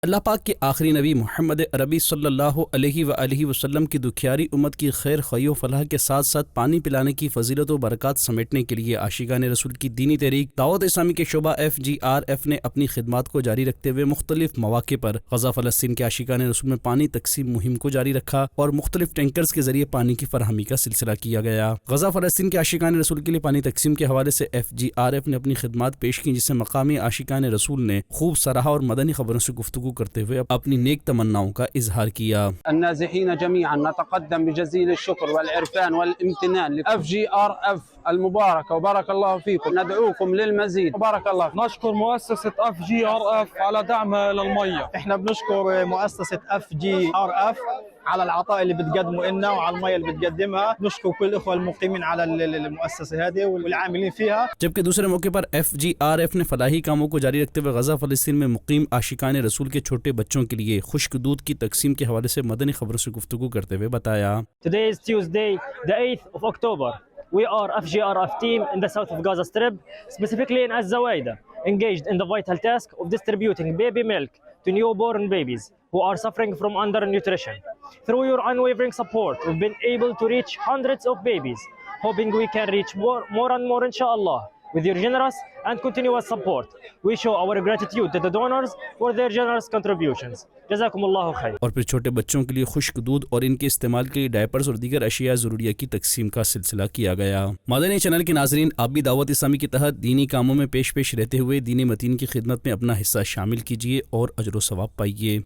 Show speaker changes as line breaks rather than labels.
अल्लाह पाक के आखिरी नबी मोहम्मद अरबी सल्लल्लाहु अलैहि वसल्लम की दुखियारी उम्मत की खैर खैर फलाह के साथ साथ पानी पिलाने की फजीलत व बरकत समेटने के लिए आशिकान रसूल की दीनी तहरीक दावत इस्लामी के शोबा FGRF ने अपनी खिदमात को जारी रखते हुए मुख्तलिफ मौके पर गजा फ़लस्तीन के आशिकान रसूल में पानी तकसीम मुहिम को जारी रखा और मुख्तलिफ टैंकर्स के जरिए पानी की फरहमी का सिलसिला किया गया। गजा फ़लस्तीन के आशिकान रसूल के लिए पानी तकसीम के हवाले से FGRF ने अपनी खिदमात पेश की, जिससे मकामी आशिकान रसूल ने खूब सराहा और मदनी खबरों से गुफ्तगू करते हुए अपनी नेक तमन्नाओं का इजहार किया।
अन्नाज़िहीन जमीअन नतक़द्दम बिजज़ील शुक्र वल इरफ़ान वल इम्तिनान FGRF المباركة وبارك الله فيكم ندعوكم للمزيد وبارك الله.
نشكر مؤسسة FGRF على دعمها للمية.
احنا بنشكر مؤسسة FGRF على العطاء اللي بتقدمه لنا وعلى المية اللي بتقدمها. نشكر كل الإخوة المقيمين على المؤسسة هذه والعاملين فيها.
जबकि दूसरे मौके पर FGRF ने फलाही कामों को जारी रखते हुए गजा फ़लस्तीन में मुकीम आशिकान रसूल के छोटे बच्चों के लिए खुश्क दूध की तकसीम के हवाले से मदनी खबरों से गुफ्तगू करते हुए बताया।
Today is Tuesday, the 8th of October. We are FGRF team in the south of Gaza Strip, specifically in Az-Zawaida, engaged in the vital task of distributing baby milk to newborn babies who are suffering from undernutrition. Through your unwavering support, we've been able to reach hundreds of babies, hoping we can reach more and more, inshallah. With your generous and continuous support, we show our gratitude to the donors for their generous contributions. जज़ाकुमुल्लाहु खैर।
और फिर छोटे बच्चों के लिए खुश्क दूध और इनके इस्तेमाल के लिए डायपर्स और दीगर अशिया ज़रूरिया की तकसीम का सिलसिला किया गया। मदनी चैनल के नाजरीन, आप भी दावत इस्लामी के तहत दीनी कामों में पेश रहते हुए दीनी मतीन की खिदमत में अपना हिस्सा शामिल कीजिए और अजर व सवाब पाइए।